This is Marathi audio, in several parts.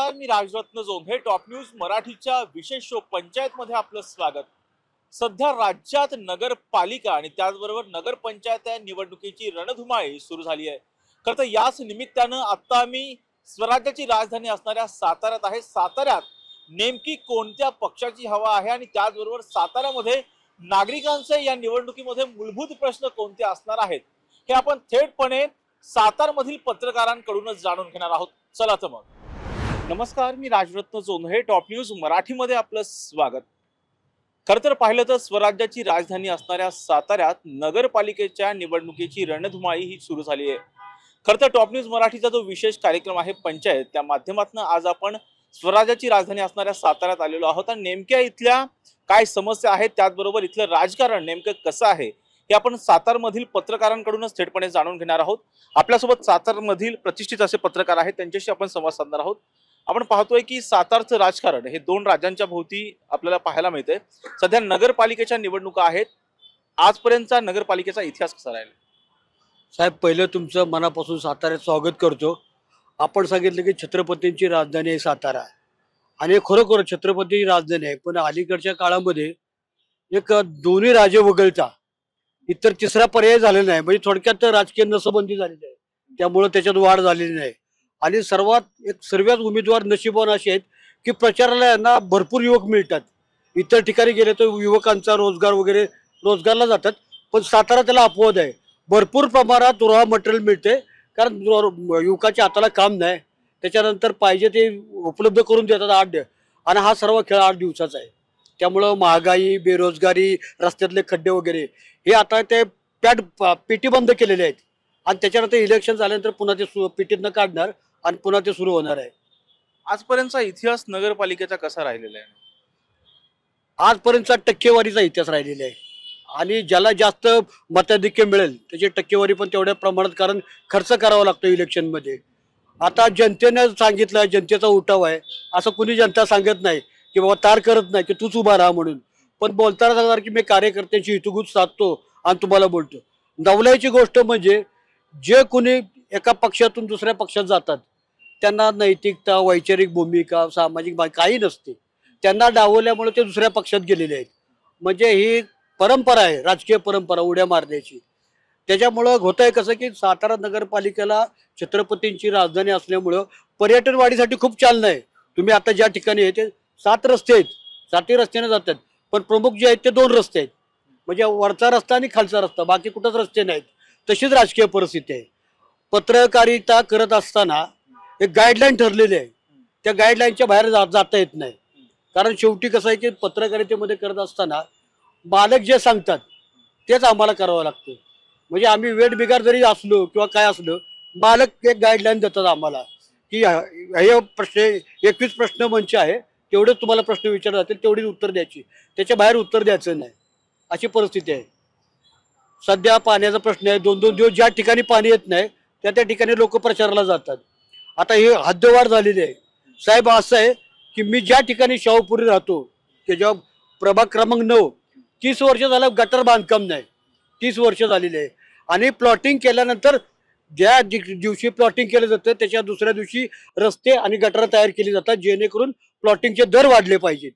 नमस्कार, मी राजरत्न जोंधे. टॉप न्यूज मराठीच्या विशेष शो पंचायतमध्ये आपलं स्वागत. सध्या राज्यात नगरपालिका आणि त्याचबरोबर नगरपंचायत या निवडणुकीची रणधुमाळी सुरू झाली आहे. खरं तर याच निमित्तानं आता आम्ही स्वराज्याची राजधानी असणाऱ्या साताऱ्यात आहे. साताऱ्यात नेमकी कोणत्या पक्षाची हवा आहे आणि त्याचबरोबर साताऱ्यामध्ये नागरिकांचे या निवडणुकीमध्ये मूलभूत प्रश्न कोणते असणार आहेत हे आपण थेटपणे सातारमधील पत्रकारांकडूनच जाणून घेणार आहोत. चला तर मग. नमस्कार, मी राजरत्न जोंधे. टॉप न्यूज मराठीमध्ये आपलं स्वागत. खरं तर पाहिलं तर स्वराज्याची राजधानी असणाऱ्या साताऱ्यात नगरपालिकेच्या निवडणुकीची रणधुमाळी ही सुरू झाली आहे. खरं तर टॉप न्यूज मराठीचा जो विशेष कार्यक्रम आहे पंचायत, त्या माध्यमातून आज आपण स्वराज्याची राजधानी असणाऱ्या साताऱ्यात आलेलो आहोत आणि नेमक्या इथल्या काय समस्या आहेत, त्याचबरोबर इथलं राजकारण नेमकं कसं आहे हे आपण सातारमधील पत्रकारांकडूनच थेटपणे जाणून घेणार आहोत. आपल्यासोबत सातारमधील प्रतिष्ठित असे पत्रकार आहेत, त्यांच्याशी आपण संवाद साधणार आहोत. आपण पाहतोय की सातारचं राजकारण हे दोन राज्यांच्या भोवती आपल्याला पाहायला मिळतंय. सध्या नगरपालिकेच्या निवडणुका आहेत. आजपर्यंतचा नगरपालिकेचा इतिहास कसा राहिला? साहेब, पहिलं तुमचं मनापासून साताऱ्यात स्वागत करतो. आपण सांगितलं की छत्रपतींची राजधानी आहे सातारा आणि खरोखर छत्रपतीची राजधानी आहे, पण अलीकडच्या काळामध्ये एक दोन्ही राजे वगळता इतर तिसरा पर्याय झालेला नाही. म्हणजे थोडक्यात राजकीय नसबंदी झालेली आहे, त्यामुळे त्याच्यात वाढ झालेली नाही. आणि सर्वात उमेदवार नशिबवान असे आहेत की प्रचाराला यांना भरपूर युवक मिळतात. इतर ठिकाणी गेले तर युवकांचा रोजगार वगैरे रोजगारला जातात, पण सातारा त्याला अपवाद आहे. भरपूर प्रमाणात रॉ मटेरियल मिळते, कारण युवकाच्या हाताला काम नाही. त्याच्यानंतर पाहिजे ते उपलब्ध करून देतात 8 आणि हा सर्व खेळ 8 दिवसाचा आहे. त्यामुळं महागाई, बेरोजगारी, रस्त्यातले खड्डे वगैरे हे आता ते पेटी बंद केलेले आहेत आणि त्याच्यानंतर इलेक्शन झाल्यानंतर पुन्हा ते पेटीतनं काढणार आणि पुन्हा ते सुरू होणार आहे. आजपर्यंतचा इतिहास नगरपालिकेचा कसा राहिलेला आहे? आजपर्यंतचा टक्केवारीचा इतिहास राहिलेला आहे आणि ज्याला जास्त मताधिक्य मिळेल त्याची टक्केवारी पण तेवढ्या प्रमाणात, कारण खर्च करावा लागतो इलेक्शनमध्ये. आता जनतेने सांगितलं, जनतेचा उठाव आहे, असं कुणी जनता सांगत नाही की बाबा तार करत नाही की तूच उभा राहा म्हणून, पण बोलताना सांगणार की मी कार्यकर्त्यांची हितगुज साधतो आणि तुम्हाला बोलतो. नवलाची गोष्ट म्हणजे जे कुणी एका पक्षातून दुसऱ्या पक्षात जातात त्यांना नैतिकता, वैचारिक भूमिका, सामाजिक काही नसते. त्यांना डावलल्यामुळे ते दुसऱ्या पक्षात गेलेले आहेत. म्हणजे ही परंपरा आहे, राजकीय परंपरा उड्या मारण्याची. त्याच्यामुळं होतंय कसं की सातारा नगरपालिकेला छत्रपतींची राजधानी असल्यामुळं पर्यटन वाढीसाठी खूप चालना आहे. तुम्ही आता ज्या ठिकाणी आहे ते 7 रस्ते आहेत, 7ही रस्त्याने जातात, पण प्रमुख जे आहेत ते 2 रस्ते आहेत. म्हणजे वरचा रस्ता आणि खालचा रस्ता, बाकी कुठंच रस्ते नाहीत. तशीच राजकीय परिस्थिती आहे. पत्रकारिता करत असताना एक गाईडलाईन ठरलेली आहे, त्या गाईडलाईनच्या बाहेर जाता येत नाही. कारण शेवटी कसं आहे की पत्रकारितेमध्ये करत असताना मालक जे सांगतात तेच आम्हाला करावं लागतं. म्हणजे आम्ही वेट बिगार जरी असलो किंवा काय असलं, मालक एक गाईडलाईन देतात आम्हाला की हे प्रश्न 21 प्रश्न मंच आहे, तेवढेच तुम्हाला प्रश्न विचारले जातील, तेवढीच उत्तर द्यायची, त्याच्या बाहेर उत्तर द्यायचं नाही, अशी परिस्थिती आहे. सध्या पाण्याचा प्रश्न आहे. 2-2 दिवस ज्या ठिकाणी पाणी येत नाही त्या ठिकाणी लोक प्रचाराला जातात. आता हे हद्दवाढ झालेली आहे. साहेब, असं आहे की मी ज्या ठिकाणी शाहूपुरी राहतो त्याच्या प्रभाग क्रमांक 9, 30 वर्ष झालं गटर बांधकाम नाही. 30 वर्ष झालेली आहे. आणि प्लॉटिंग केल्यानंतर ज्या दिवशी प्लॉटिंग केलं जातं त्याच्या दुसऱ्या दिवशी रस्ते आणि गटर तयार केली जातात, जेणेकरून प्लॉटिंगचे दर वाढले पाहिजेत.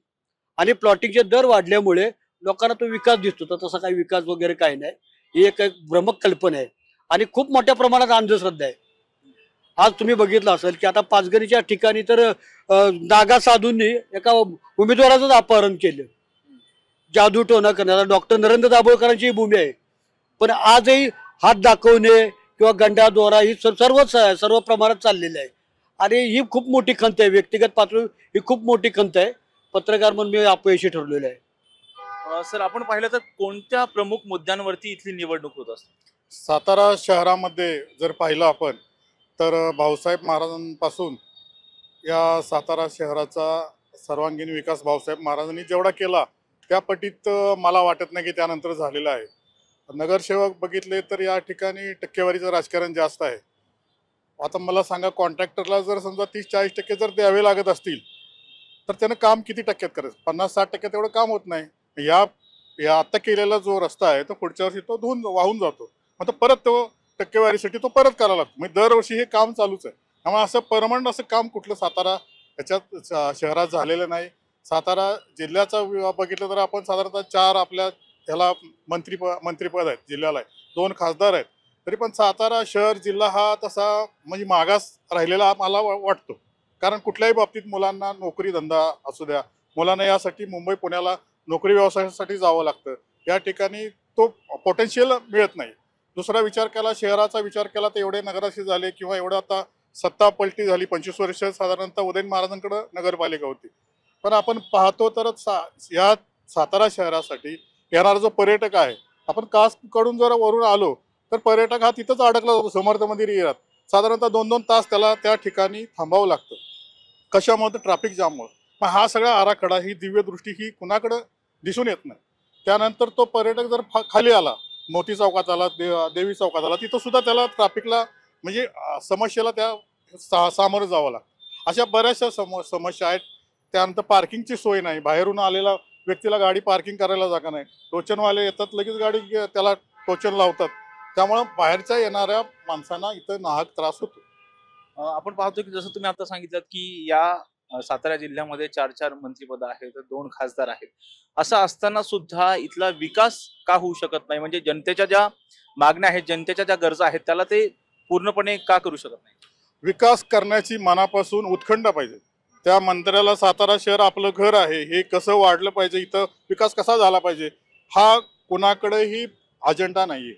आणि प्लॉटिंगचे दर वाढल्यामुळे लोकांना तो विकास दिसतो, तर तसा काही विकास वगैरे काही नाही. ही एक भ्रमक कल्पना आहे आणि खूप मोठ्या प्रमाणात अंधश्रद्धा आहे. आज तुम्ही बघितलं असेल की आता पाचगणीच्या ठिकाणी तर नागा साधूंनी एका उमेदवाराचंच अपहरण केलं, जादू टोना करण्याचा. डॉक्टर नरेंद्र दाभोळकरांची भूमी आहे, पण आजही हात दाखवणे किंवा गंडाद्वारा ही सर्व प्रमाणात चाललेली आहे. आणि ही खूप मोठी खंत आहे, व्यक्तिगत पातळीवर ही खूप मोठी खंत आहे. पत्रकार म्हणून मी अपयशी ठरलेलो आहे. सर, आपण पाहिलं तर कोणत्या प्रमुख मुद्द्यांवरती इथली निवडणूक होत असते? सातारा शहरामध्ये जर पाहिलं आपण तर भाऊसाहेब महाराजांपासून या सातारा शहराचा सर्वांगीण विकास भाऊसाहेब महाराजांनी जेवढा केला त्या पटीत मला वाटत नाही की त्यानंतर झालेला आहे. नगरसेवक बघितले तर या ठिकाणी टक्केवारीचं राजकारण जास्त आहे. आता मला सांगा, कॉन्ट्रॅक्टरला जर समजा 30-40% जर द्यावे लागत असतील तर त्यानं काम किती टक्क्यात करायचं? 50-60% तेवढं काम होत नाही. या आता केलेला जो रस्ता आहे तो पुढच्या वर्षी तो वाहून जातो, मग परत तो टक्केवारीसाठी तो परत करावा लागतो. म्हणजे दरवर्षी हे काम चालूच आहे. त्यामुळे असं परमनंट असं काम कुठलं सातारा त्याच्यात शहरात झालेलं नाही. सातारा जिल्ह्याचा बघितलं तर आपण साधारणतः 4 आपल्या ह्याला मंत्रिपद आहेत जिल्ह्याला, 2 खासदार आहेत. तरी पण सातारा शहर जिल्हा हा तसा म्हणजे मागास राहिलेला मला वाटतो. कारण कुठल्याही बाबतीत मुलांना नोकरी धंदा असू द्या, मुलांना यासाठी मुंबई पुण्याला नोकरी व्यवसायासाठी जावं लागतं. या ठिकाणी तो पोटेन्शियल मिळत नाही. दुसरा विचार केला, शहराचा विचार केला तर एवढे नगराध्यक्ष झाले किंवा एवढं आता सत्ता पलटी झाली. 25 वर्ष साधारणतः उदयन महाराजांकडे नगरपालिका होती. पण आपण पाहतो तर या सातारा शहरासाठी येणारा जो पर्यटक आहे, आपण कासकडून जर वरून आलो तर पर्यटक हा तिथंच अडकला जातो समर्थ मंदिर एरियात. साधारणतः 2-2 तास त्याला त्या ठिकाणी थांबावं लागतं. कशामुळे? ट्रॅफिक जाममुळे. मग हा सगळा आराखडा, ही दिव्य दृष्टी ही कुणाकडं दिसून येत नाही. त्यानंतर तो पर्यटक जर खाली आला, मोती चौकात आला, देवी चौकात आला, तिथं सुद्धा त्याला ट्रॅफिकला म्हणजे समस्येला त्या सामोरं जावं लागतं. अशा बऱ्याचशा समस्या आहेत. त्यानंतर पार्किंगची सोय नाही. बाहेरून आलेला व्यक्तीला गाडी पार्किंग करायला जागा नाही. टोचनवाले येतात, लगेच गाडी त्याला टोचन लावतात. त्यामुळं बाहेरच्या येणाऱ्या माणसांना इथं नाहक त्रास होतो. आपण पाहतो की जसं तुम्ही आता सांगितलं की या सातारा जिल्ह्यामध्ये 4-4 मंत्रिपद आहेत, 2 खासदार आहेत. असं असताना सुद्धा इथला विकास का होऊ शकत नाही? म्हणजे जनतेच्या ज्या मागण्या आहेत, जनतेच्या ज्या गरजा आहेत, त्याला ते पूर्णपणे का करू शकत नाही? विकास करण्याची मनापासून उत्खंड पाहिजे. त्या मंत्र्याला सातारा शहर आपलं घर आहे, हे कसं वाढलं पाहिजे, इथं विकास कसा झाला पाहिजे, हा कुणाकडेही अजेंडा नाहीये.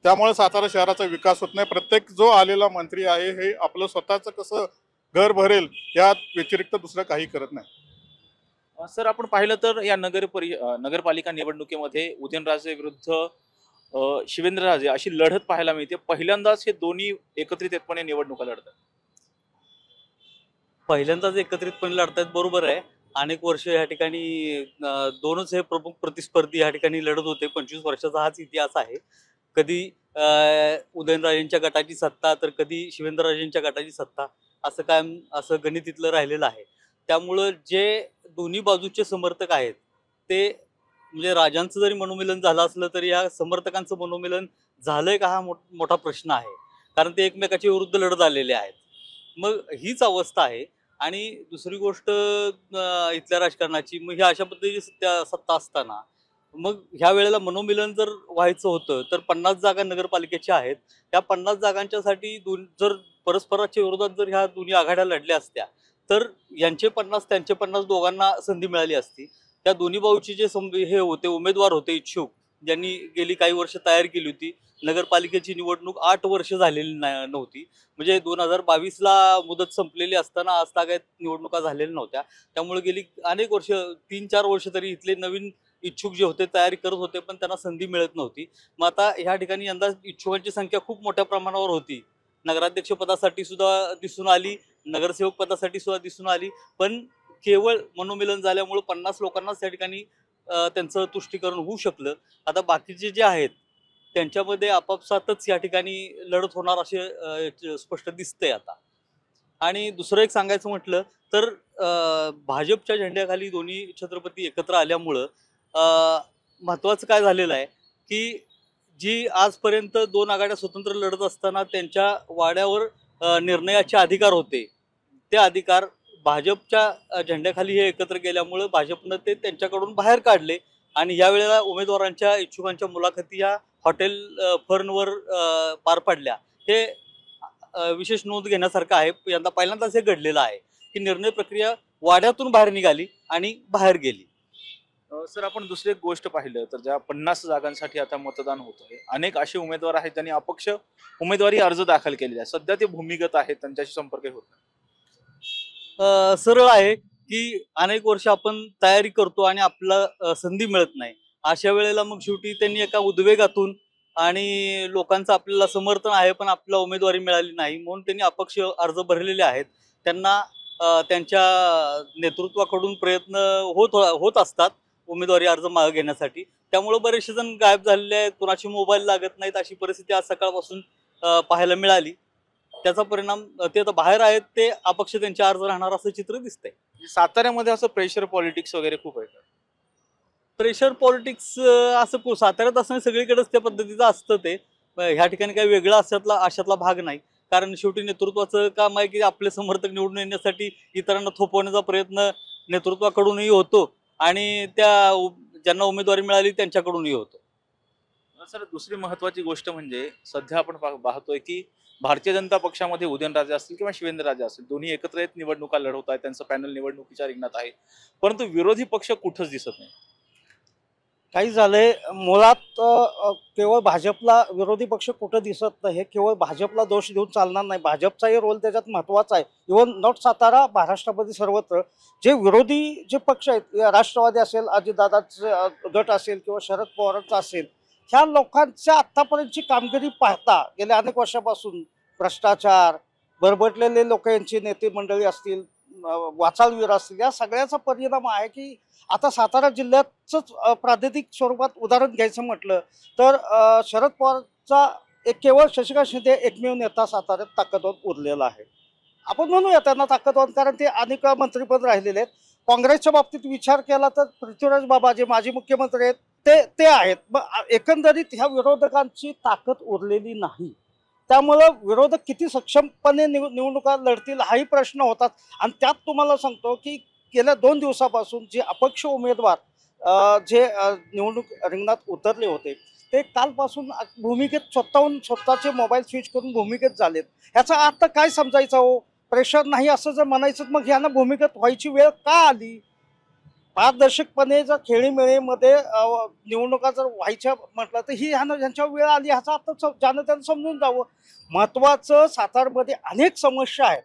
त्यामुळे सातारा शहराचा विकास होत नाही. प्रत्येक जो आलेला मंत्री आहे हे आपलं स्वतःचं कसं घर भरेल या व्यतिरिक्त दुसरं काही करत नाही. सर, आपण पाहिलं तर या नगरपालिका निवडणुकीमध्ये उदयनराजे विरुद्ध शिवेंद्रराजे अशी लढत पाहायला मिळते. पहिल्यांदाच हे दोन्ही एकत्रितपणे निवडणुका लढतात. पहिल्यांदाच एकत्रितपणे लढतायत, बरोबर आहे. अनेक वर्ष या ठिकाणी दोनच हे प्रमुख प्रतिस्पर्धी या ठिकाणी लढत होते. 25 वर्षाचा हाच इतिहास आहे. कधी उदयनराजेंच्या गटाची सत्ता, तर कधी शिवेंद्रराजेंच्या गटाची सत्ता, असं कायम असं गणित इथलं राहिलेलं आहे. त्यामुळं जे दोन्ही बाजूचे समर्थक आहेत ते, म्हणजे राजांचं जरी मनोमिलन झालं असलं तरी या समर्थकांचं मनोमिलन झालंय का, हा मोठा प्रश्न आहे. कारण ते एकमेकाच्या विरुद्ध लढत आलेले आहेत. मग हीच अवस्था आहे. आणि दुसरी गोष्ट इथल्या राजकारणाची, मग ह्या अशा पद्धतीची सत्ता असताना मग ह्या वेळेला मनोमिलन जर व्हायचं होतं तर 50 जागा नगरपालिकेच्या आहेत. या 50 जागांच्यासाठी जर परस्पराच्या विरोधात जर ह्या दोन्ही आघाड्या लढल्या असत्या तर यांचे 50 त्यांचे 50 दोघांना संधी मिळाली असती. त्या दोन्ही बाजूचे जे हे होते, उमेदवार होते इच्छुक, ज्यांनी गेली काही वर्ष तयारी केली होती. नगरपालिकेची निवडणूक 8 वर्ष झालेली नव्हती. म्हणजे 2022ला मुदत संपलेली असताना आज तागायत निवडणुका झालेल्या नव्हत्या. त्यामुळे गेली अनेक वर्ष, 3-4 वर्ष तरी इथले नवीन इच्छुक जे होते तयारी करत होते, पण त्यांना संधी मिळत नव्हती. मग आता ह्या ठिकाणी यंदा इच्छुकांची संख्या खूप मोठ्या प्रमाणावर होती. नगराध्यक्ष पदासाठी सुद्धा दिसून आली, नगरसेवक पदासाठी सुद्धा दिसून आली. पण केवळ मनोमिलन झाल्यामुळे 50 लोकांनाच त्या ठिकाणी त्यांचं तुष्टीकरण होऊ शकलं. आता बाकीचे जे आहेत त्यांच्यामध्ये आपापसातच या ठिकाणी लढत होणार असे स्पष्ट दिसतंय आता. आणि दुसरं एक सांगायचं म्हटलं तर भाजपच्या झेंड्याखाली दोन्ही छत्रपती एकत्र आल्यामुळं महत्त्वाचं काय झालेलं आहे की जी आजपर्यंत 2 आघाड्या स्वतंत्र लढत असताना त्यांच्या वाड्यावर निर्णयाचे अधिकार होते, ते अधिकार भाजपच्या झेंड्याखाली हे एकत्र गेल्यामुळं भाजपनं ते त्यांच्याकडून बाहेर काढले. आणि यावेळेला उमेदवारांच्या इच्छुकांच्या मुलाखती या हॉटेल फर्नवर पार पडल्या. हे विशेष नोंद घेण्यासारखं आहे. यंदा पहिल्यांदाच हे घडलेलं आहे की निर्णय प्रक्रिया वाड्यातून बाहेर निघाली आणि बाहेर गेली. सर, आपण दुसरी एक गोष्ट पाहिलं तर ज्या 50 जागांसाठी आता मतदान होतंय, अनेक असे उमेदवार आहेत ज्यांनी अपक्ष उमेदवारी अर्ज दाखल केलेले आहे. सध्या ते भूमिगत आहेत, त्यांच्याशी संपर्क होत नाही. सरळ आहे की अनेक वर्ष आपण तयारी करतो आणि आपला संधी मिळत नाही. अशा वेळेला मग शेवटी त्यांनी एका उद्वेगातून, आणि लोकांचं आपल्याला समर्थन आहे पण आपल्याला उमेदवारी मिळाली नाही म्हणून त्यांनी अपक्ष अर्ज भरलेले आहेत. त्यांना त्यांच्या नेतृत्वाकडून प्रयत्न होत असतात उमेदवारी अर्ज मागे घेण्यासाठी. त्यामुळे बरेचसे जण गायब झालेले आहेत, कोणाची मोबाईल लागत नाहीत, अशी परिस्थिती आज सकाळपासून पाहायला मिळाली. त्याचा परिणाम ते आता बाहेर आहेत, ते अपक्ष त्यांचे अर्ज राहणार असं चित्र दिसतंय. साताऱ्यामध्ये असं प्रेशर पॉलिटिक्स वगैरे खूप आहे. प्रेशर पॉलिटिक्स असं साताऱ्यात असं सगळीकडेच त्या पद्धतीचं असतं. ते ह्या ठिकाणी काही वेगळा अशातला भाग नाही. कारण शेवटी नेतृत्वाचं काम आहे की आपले समर्थक निवडून येण्यासाठी इतरांना थोपवण्याचा प्रयत्न नेतृत्वाकडूनही होतो आणि ज्यांना उमेदवारी मिळाली त्यांच्याकडूनही होतो. सर, दुसरी महत्वाची गोष्ट म्हणजे सध्या आपण पाहतोय की भारतीय जनता पक्षामध्ये उदयनराजे असतील किंवा शिवेंद्रराजे असतील, दोन्ही एकत्र येत निवडणुका लढवत आहेत, त्यांचं पॅनल निवडणुकीच्या रिंगणात आहे, परंतु विरोधी पक्ष कुठंच दिसत नाही. काही झालंय मुळात केवळ भाजपला विरोधी पक्ष कुठं दिसत नाही, हे केवळ भाजपला दोष देऊन चालणार नाही. भाजपचाही रोल त्याच्यात महत्त्वाचा आहे. इव्हन नॉट सातारा, महाराष्ट्रामध्ये सर्वत्र जे विरोधी जे पक्ष आहेत, राष्ट्रवादी असेल, अजितदादाचे गट असेल किंवा शरद पवारांचा असेल, ह्या लोकांच्या आत्तापर्यंतची कामगिरी पाहता गेल्या अनेक वर्षापासून भ्रष्टाचार, बरबटलेले लोक यांची नेते मंडळी असतील, वाचाळवीर असतील, या सगळ्याचा परिणाम आहे की आता सातारा जिल्ह्याचंच प्रातिनिधिक स्वरूपात उदाहरण घ्यायचं म्हटलं तर शरद पवारचा एक केवळ शशिकांत शिंदे एकमेव नेता साताऱ्यात ताकदवान उरलेला आहे. आपण म्हणूया त्यांना ताकदवान, कारण ते अनेक मंत्रिपद राहिलेले आहेत. काँग्रेसच्या बाबतीत विचार केला तर पृथ्वीराज बाबा जे माजी मुख्यमंत्री आहेत ते आहेत. मग एकंदरीत ह्या विरोधकांची ताकद उरलेली नाही. त्यामुळं विरोधक किती सक्षमपणे निवडणुका लढतील हाही प्रश्न होतात. आणि त्यात तुम्हाला सांगतो की गेल्या 2 दिवसापासून जे अपक्ष उमेदवार जे निवडणूक रिंगणात उतरले होते ते कालपासून भूमिकेत स्वतःचे मोबाईल स्विच करून भूमिकेत झालेत. ह्याचा अर्थ काय समजायचा हो? प्रेशर नाही असं जर म्हणायचं, मग ह्यांना भूमिकेत व्हायची वेळ का आली? पारदर्शकपणे जर खेळीमेळीमध्ये निवडणुका जर व्हायच्या म्हटलं तर ही ह्यांच्या वेळ आली, ह्याचा अर्थ ज्यानं त्यांना समजून जावं. महत्त्वाचं, सातारमध्ये अनेक समस्या आहेत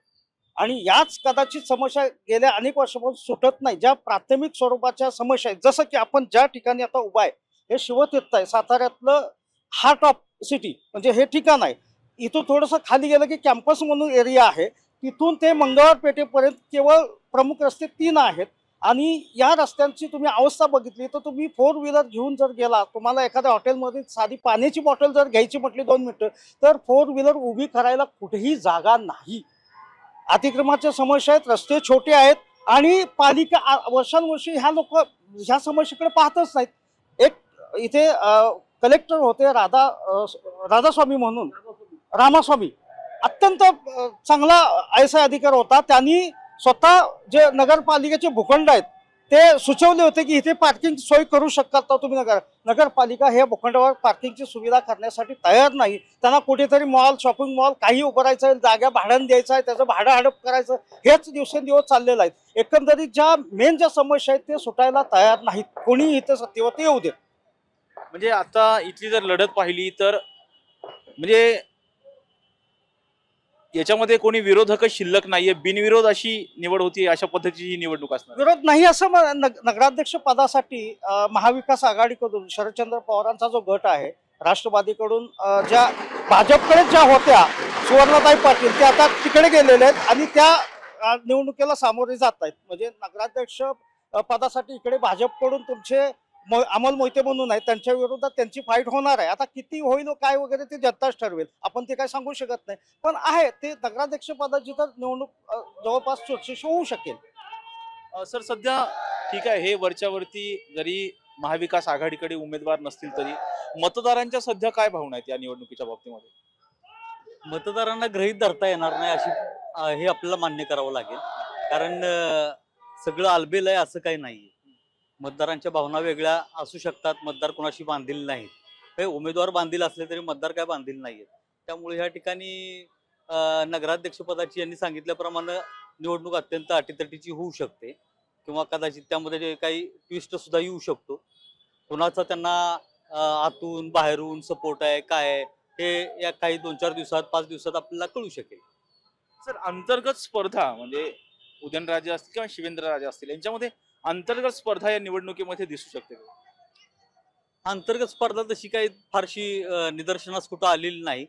आणि याच कदाचित समस्या गेल्या अनेक वर्षापासून सुटत नाही. ज्या प्राथमिक स्वरूपाच्या समस्या आहेत, जसं की आपण ज्या ठिकाणी आता उभा आहे हे शिवतीर्थ आहे, साताऱ्यातलं हार्ट ऑफ सिटी म्हणजे हे ठिकाण आहे. इथून थोडंसं खाली गेलं की कॅम्पस म्हणून एरिया आहे, तिथून ते मंगळवार पेठेपर्यंत केवळ प्रमुख रस्ते 3 आहेत. आणि या रस्त्यांची तुम्ही अवस्था बघितली तर तुम्ही 4 व्हीलर घेऊन जर गेला, तुम्हाला एखाद्या हॉटेलमध्ये साधी पाण्याची बॉटल जर घ्यायची म्हटली 2 मिनिटं तर 4 व्हीलर उभी करायला कुठेही जागा नाही. अतिक्रमणाच्या समस्या आहेत, रस्ते छोटे आहेत आणि पालिका वर्षानुवर्षी ह्या समस्येकडे पाहतच नाहीत. एक इथे कलेक्टर होते राधास्वामी म्हणून, रामास्वामी, अत्यंत चांगला ISI अधिकारी होता. त्यांनी स्वतः जे नगरपालिकेचे भूखंड आहेत ते सुचवले होते की इथे पार्किंग सोय करू शकतात का तुम्ही. नगरपालिका हे भूखंडावर पार्किंगची सुविधा करण्यासाठी तयार नाही. त्यांना कुठेतरी मॉल, शॉपिंग मॉल काही उभारायचं आहे, जागा भाड्यानं द्यायचं आहे, त्याचं भाडं हडप करायचं, हेच दिवसेंदिवस चाललेलं आहे. एकंदरीत ज्या समस्या आहेत ते सुटायला तयार नाहीत. कोणी इथे सत्तेवरती येऊ दे. म्हणजे आता इथली जर लढत पाहिली तर म्हणजे याच्यामध्ये कोणी विरोधकच शिल्लक नाहीये, बिनविरोध अशी निवड होती, अशा पद्धतीची ही निवडणूक असणार. विरोध नाही असं नगराध्यक्ष पदासाठी महाविकास आघाडीकडून शरदचंद्र पवारांचा जो गट आहे, राष्ट्रवादीकडून ज्या भाजपकडे ज्या होत्या सुवर्णाताई पाटील, त्या आता तिकडे गेलेल्या आहेत आणि त्या निवडणुकीला सामोरे जात आहेत. म्हणजे नगराध्यक्ष पदासाठी इकडे भाजपकडून तुमचे अमोल मोहिते म्हणून आहे, त्यांच्या विरोधात त्यांची फाईट होणार आहे. आता किती होईल काय वगैरे ते जनताच ठरवेल, आपण ते काय सांगू शकत नाही. पण आहे ते नगराध्यक्ष पदाची तर निवडणूक जवळपास चुरशीशी होऊ शकेल. सर, सध्या ठीक आहे, हे वरच्यावरती जरी महाविकास आघाडीकडे उमेदवार नसतील तरी मतदारांच्या सध्या काय भावना आहेत या निवडणुकीच्या बाबतीमध्ये? मतदारांना गृहीत धरता येणार नाही अशी हे आपल्याला मान्य करावं लागेल. कारण सगळं आलबेल आहे असं काही नाही. मतदारांच्या भावना वेगळ्या असू शकतात. मतदार कोणाशी बांधील नाहीत, हे उमेदवार बांधील असले तरी मतदार काय बांधील नाहीत. त्यामुळे ह्या ठिकाणी नगराध्यक्षपदाची यांनी सांगितल्याप्रमाणे निवडणूक अत्यंत अटीतटीची होऊ शकते किंवा कदाचित त्यामध्ये काही ट्विस्ट सुद्धा येऊ शकतो. कोणाचा त्यांना आतून बाहेरून सपोर्ट आहे काय आहे हे या काही 2-4 दिवसात 5 दिवसात आपल्याला कळू शकेल. सर, अंतर्गत स्पर्धा म्हणजे उदयनराजे असतील किंवा शिवेंद्रराजे असतील यांच्यामध्ये अंतर्गत स्पर्धा या निवडणुकीमध्ये दिसू शकते का? अंतर्गत स्पर्धा तशी काही फारशी निदर्शनास कुठं आलेली नाही.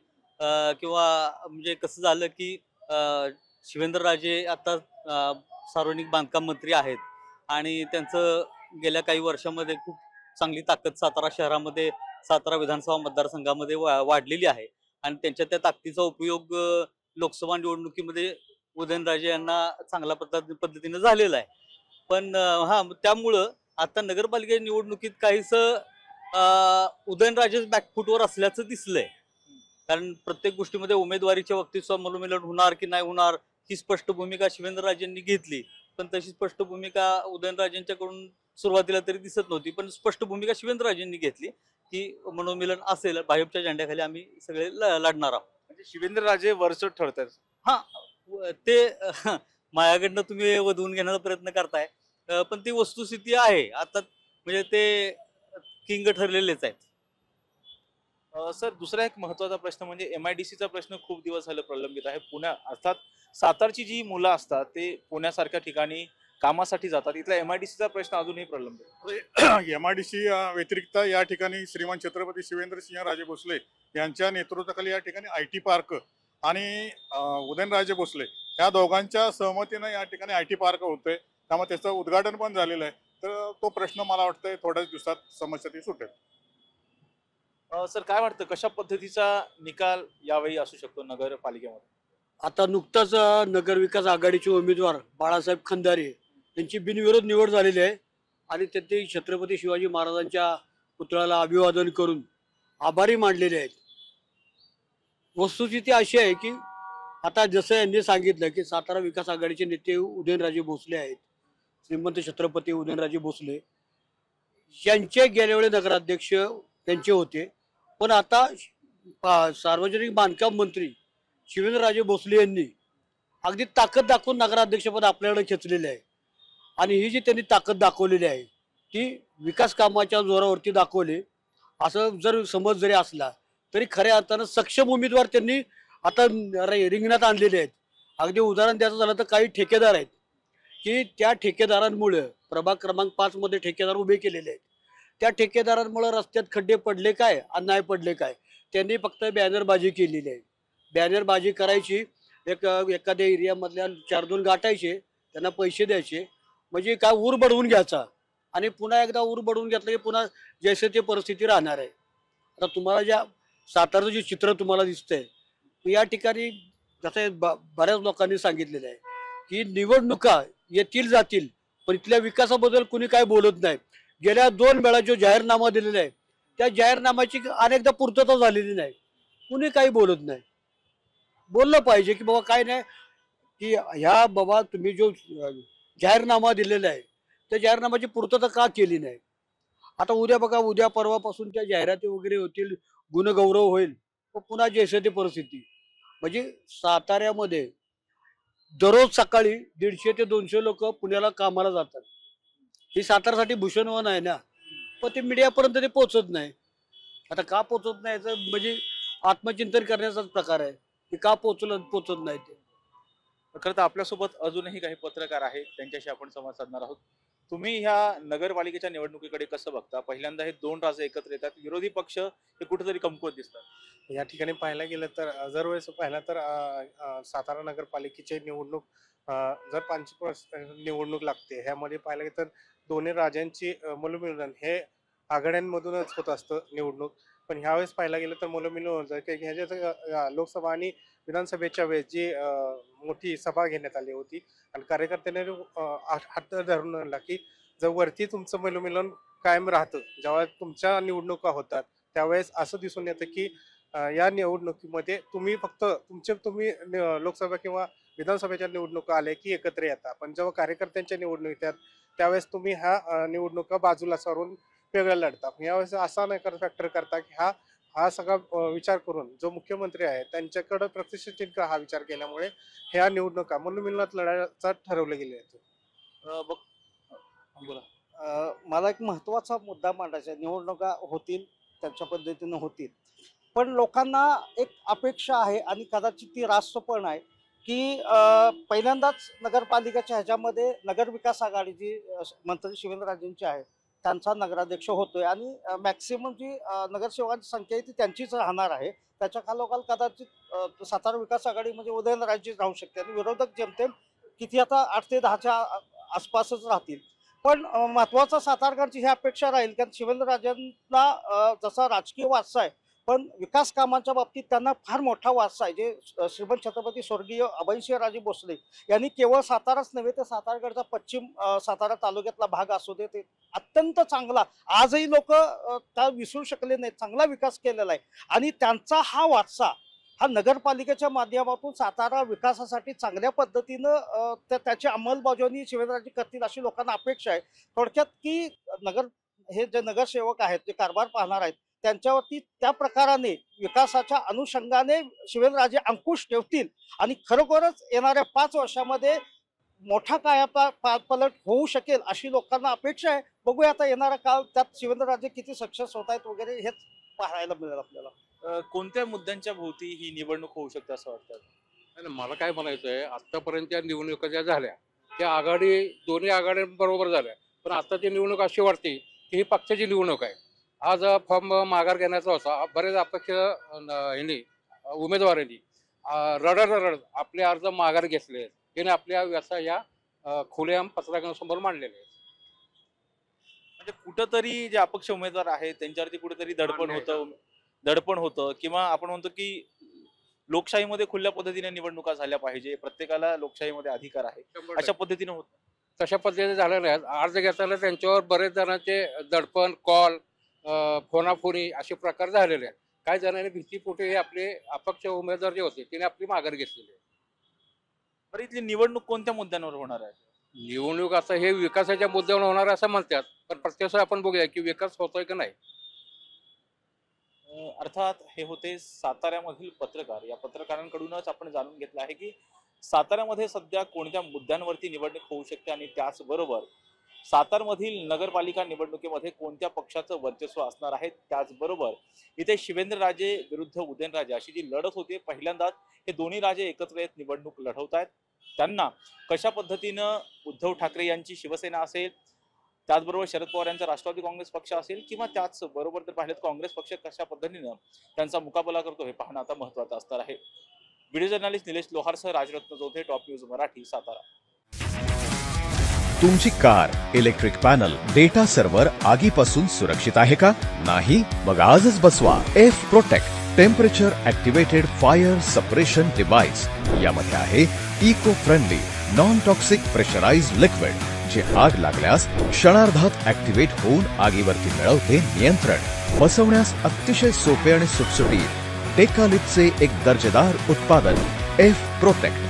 किंवा म्हणजे कसं झालं की शिवेंद्रराजे आता सार्वजनिक बांधकाम मंत्री आहेत आणि त्यांचं गेल्या काही वर्षामध्ये खूप चांगली ताकद सातारा शहरामध्ये, सातारा विधानसभा मतदारसंघामध्ये वाढलेली आहे आणि त्यांच्या त्या ताकदीचा उपयोग लोकसभा निवडणुकीमध्ये उदयनराजे यांना चांगल्या पद्धतीने झालेला आहे. पण त्यामुळं आता नगरपालिका निवडणुकीत काहीसं उदयनराजेच बॅकफुटवर असल्याचं दिसलंय. कारण प्रत्येक गोष्टीमध्ये उमेदवारीच्या बाबतीत सुद्धा मनोमिलन होणार की नाही होणार ही स्पष्ट भूमिका शिवेंद्रराजेंनी घेतली, पण तशी स्पष्ट भूमिका उदयनराजेंच्याकडून सुरुवातीला तरी दिसत नव्हती, पण स्पष्ट भूमिका शिवेंद्रराजेंनी घेतली की मनोमिलन असेल, भाजपच्या झेंड्याखाली आम्ही सगळे लढणार आहोत. म्हणजे शिवेंद्रराजे वरचढ ठरतात. हा ते माझ्याकडनं तुम्ही वधवून घेण्याचा प्रयत्न करताय, पण ती वस्तुस्थिती आहे आता, म्हणजे ते किंग ठरलेलेच आहेत. सर, दुसरा एक महत्वाचा प्रश्न म्हणजे MIDCचा प्रश्न खूप दिवस झालं प्रलंबित आहे. पुण्या अर्थात सातारची जी मुलं असतात ते पुण्यासारख्या ठिकाणी कामासाठी जातात, इथला MIDCचा प्रश्न अजूनही प्रलंबित आहे. MIDC व्यतिरिक्त या ठिकाणी श्रीमान छत्रपती शिवेंद्रसिंह राजे भोसले यांच्या नेतृत्वाखाली या ठिकाणी IT पार्क आणि उदयनराजे भोसले या दोघांच्या सहमतीनं या ठिकाणी IT पार्क होतोय, त्यामुळे त्याचं उद्घाटन पण झालेलं आहे. तर तो प्रश्न मला वाटतंय थोड्याच दिवसात समस्या ती सुटेल. सर, काय वाटतं कशा पद्धतीचा निकाल यावेळी असू शकतो नगरपालिकेमध्ये? आता नुकताच नगरविकास आघाडीचे उमेदवार बाळासाहेब खंदारे यांची बिनविरोध निवड झालेली आहे आणि त्यांनी छत्रपती शिवाजी महाराजांच्या पुतळ्याला अभिवादन करून आभारी मानलेले आहेत. वस्तुस्थिती अशी आहे की आता जसं यांनी सांगितलं की सातारा विकास आघाडीचे नेते उदयनराजे भोसले आहेत, श्रीमंत छत्रपती उदयनराजे भोसले यांचे गेल्या वेळी नगराध्यक्ष त्यांचे होते, पण आता सार्वजनिक बांधकाम मंत्री शिवेंद्रराजे भोसले यांनी अगदी ताकद दाखवून नगराध्यक्षपद आपल्याकडे खेचलेले आहे. आणि ही जी त्यांनी ताकद दाखवलेली आहे ती विकास कामाच्या जोरावरती दाखवली असं जर समज जरी असला तरी खऱ्या अर्थानं सक्षम उमेदवार त्यांनी आता रिंगणात आणलेले आहेत. अगदी उदाहरण द्यायचं झालं तर काही ठेकेदार आहेत की त्या ठेकेदारांमुळे प्रभाग क्रमांक 5 मध्ये ठेकेदार उभे केलेले आहेत. त्या ठेकेदारांमुळे रस्त्यात खड्डे पडले काय आणि नाही पडले काय, त्यांनी फक्त बॅनरबाजी केलेली आहे. बॅनरबाजी करायची, एखाद्या एरियामधल्या 4-2 गाठायचे, त्यांना पैसे द्यायचे, म्हणजे काय ऊर बडवून घ्यायचा आणि पुन्हा एकदा ऊर बडवून घेतलं की पुन्हा जैसे ते परिस्थिती राहणार आहे. आता तुम्हाला ज्या सातारचं जे चित्र तुम्हाला दिसतंय या ठिकाणी जसं बऱ्याच लोकांनी सांगितलेलं आहे की निवडणुका येतील जातील पण इथल्या विकासाबद्दल कुणी काय बोलत नाही. गेल्या 2 वेळा जो जाहीरनामा दिलेला आहे त्या जाहीरनाम्याची अनेकदा पूर्तता झालेली नाही, कुणी काही बोलत नाही. बोललं पाहिजे की बाबा काय नाही की ह्या बाबा तुम्ही जो जाहीरनामा दिलेला आहे त्या जाहीरनाम्याची पूर्तता का केली नाही. आता उद्या बघा, उद्या परवापासून त्या जाहिराती वगैरे होतील, गुणगौरव होईल, पुन्हा जैसे ते परिस्थिती. म्हणजे साताऱ्यामध्ये दररोज सकाळी 150 ते 200 लोक पुण्याला कामाला जातात. ही साताऱ्यासाठी भूषणवन आहे ना, पण ते मीडियापर्यंत ते पोहोचत नाही. आता का पोहोचत नाही तर म्हणजे आत्मचिंतन करण्याचाच प्रकार आहे की का पोहोचत नाही ते. खरं तर आपल्यासोबत अजूनही काही पत्रकार आहेत, त्यांच्याशी आपण संवाद साधणार आहोत. तुम्ही ह्या नगरपालिकेच्या निवडणुकीकडे कसं बघता? पहिल्यांदा हे 2 राजे एकत्र येतात, विरोधी पक्ष हे कुठेतरी कमकुवत दिसतात. या ठिकाणी पाहायला गेलं तर दरवेळेस पाहिलं तर सातारा नगरपालिकेची निवडणूक जर 5 निवडणूक लागते, ह्यामध्ये पाहायला गेलं तर दोन्ही राजांची मनोमिलन हे आघाड्यांमधूनच होत असतं निवडणूक. पण ह्यावेळेस पाहायला गेलं तर मनोमिलन होतं की ह्याच्यात लोकसभा आणि विधानसभेच्या वेळेस जी मोठी सभा घेण्यात आली होती आणि कार्यकर्त्यांनी हात धरून आणला की जर वरती तुमचं मनोमिलन कायम राहतं, जेव्हा तुमच्या निवडणुका होतात त्यावेळेस असं दिसून येतं की या निवडणुकीमध्ये तुम्ही फक्त तुम्ही लोकसभा किंवा विधानसभेच्या निवडणुका आल्या की एकत्र येता, पण जेव्हा कार्यकर्त्यांच्या निवडणूक येतात त्यावेळेस तुम्ही ह्या निवडणुका बाजूला सारून वेगळ्या लढता. यावेळेस असा नाही फॅक्टर करता की हा सगळा विचार करून जो मुख्यमंत्री आहे त्यांच्याकडे प्रतिष्ठित हा विचार केल्यामुळे ह्या निवडणुका मनोमिलनात लढायचा ठरवलं गेले आहेत. मला एक महत्त्वाचा मुद्दा मांडायचा आहे. निवडणुका होतील त्यांच्या पद्धतीनं होतील, पण लोकांना एक अपेक्षा आहे आणि कदाचित ती रास्त पण आहे की पहिल्यांदाच नगरपालिकेच्या ह्याच्यामध्ये नगरविकास आघाडी जी मंत्री शिवेंद्रराजेंची आहे त्यांचा नगराध्यक्ष होतोय आणि मॅक्सिमम जी नगरसेवकांची संख्या आहे ती त्यांचीच राहणार आहे. त्याच्या खालोखाल कदाचित सातारा विकास आघाडी म्हणजे उदयनराजे राहू शकते आणि विरोधक जेमतेम किती आता 8 ते 10च्या आसपासच राहतील. पण महत्त्वाचा सातारकरांची ही अपेक्षा राहील कारण शिवेंद्रराजेंना जसा राजकीय वारसा आहे पण विकास कामाच्या बाबतीत त्यांना फार मोठा वारसा आहे. जे श्रीमंत छत्रपती स्वर्गीय अभयसिंहराजे भोसले यांनी केवळ साताराच नव्हे तर सातारगडचा पश्चिम सातारा तालुक्यातला भाग असू दे ते अत्यंत चांगला, आजही लोक त्या विसरू शकले नाहीत, चांगला विकास केलेला आहे. आणि त्यांचा हा वारसा हा नगरपालिकेच्या माध्यमातून सातारा विकासासाठी चांगल्या पद्धतीनं त्याची अंमलबजावणी शिवेंद्रराजे करतील अशी लोकांना अपेक्षा आहे. थोडक्यात की हे जे नगरसेवक आहेत, जे कारभार पाहणार आहेत, त्यांच्यावरती त्या प्रकाराने विकासाच्या अनुषंगाने शिवेंद्रराजे अंकुश ठेवतील आणि खरोखरच येणाऱ्या 5 वर्षामध्ये मोठा कायापालट होऊ शकेल अशी लोकांना अपेक्षा आहे. बघूया आता येणारा काळ त्यात शिवेंद्रराजे किती सक्सेस होत आहेत वगैरे हेच पाहायला मिळेल आपल्याला. कोणत्या मुद्द्यांच्या भोवती ही निवडणूक होऊ शकते असं वाटतं? नाही, मला काय म्हणायचं आहे, आतापर्यंतच्या निवडणुका ज्या झाल्या त्या दोन्ही आघाड्यांबरोबर झाल्या, पण आताची निवडणूक अशी वाटते की ही पक्षाची निवडणूक आहे. आज फॉर्म माघार घेण्याचा होता, बरेच अपक्ष उमेदवारांनी रडत आपले अर्ज माघार घेतले, त्याने आपल्या व्यवसाय या खुलेआम पत्रकारांसमोर मांडलेले आहेत. म्हणजे कुठंतरी जे अपक्ष उमेदवार आहेत त्यांच्यावरती कुठेतरी दडपण होतं किंवा आपण म्हणतो की लोकशाहीमध्ये खुल्या पद्धतीने निवडणुका झाल्या पाहिजे, प्रत्येकाला लोकशाहीमध्ये अधिकार आहे, अशा पद्धतीने होत तशा पद्धतीने झालेले आहेत. अर्ज घेताना त्यांच्यावर बरेच जणांचे दडपण, कॉल, फोनाफोनी असे प्रकार झालेले आहेत. काही जणांनी भीतीपोटी हे आपले अपक्ष उमेदवार जे होते त्याने आपली माघार घेतलेली आहे. बरं, इथली निवडणूक कोणत्या मुद्द्यांवर होणार आहे? निवडणूक असं हे विकासाच्या मुद्द्यावर होणार असं म्हणतात, पण प्रत्यक्ष आपण बघूया की विकास होतोय की नाही. अर्थात हे होते साताऱ्यामधील पत्रकार. या पत्रकारांकडूनच आपण जाणून घेतलं आहे की साताऱ्यामध्ये सध्या कोणत्या मुद्द्यांवरती निवडणूक होऊ शकते आणि त्याचबरोबर सातारमधील नगरपालिका निवडणुकीमध्ये कोणत्या पक्षाचं वर्चस्व असणार आहे. त्याचबरोबर इथे शिवेंद्रराजे विरुद्ध उदयनराजे अशी जी लढत होते, पहिल्यांदाच हे दोन्ही राजे एकत्र येत निवडणूक लढवत आहेत. त्यांना कशा पद्धतीनं उद्धव ठाकरे यांची शिवसेना असेल, त्याचबरोबर शरद पवार यांचा राष्ट्रवादी काँग्रेस पक्ष असेल किंवा त्याचबरोबर जर पाहिलं काँग्रेस पक्ष कशा पद्धतीनं त्यांचा मुकाबला करतो हे पाहणं आता महत्त्वाचं असणार आहे. व्हिडिओ जर्नलिस्ट निलेश लोहारसह राजरत्न जोधे, टॉप न्यूज मराठी, सातारा. तुमची car, electric panel, data server आगीपासून सुरक्षित आहे का? नाही? मग आजच बसवा F protect temperature activated fire suppression device. यामध्ये आहे eco friendly non toxic pressurised liquid, जे आग लागल्यास क्षणार्धात ऍक्टिव्हेट होऊन आगीवरती मिळवते नियंत्रण. बसवण्यास अतिशय सोपे आणि सुटसुटीत. टेकालिपचे एक दर्जेदार उत्पादन एफ प्रोटेक्ट.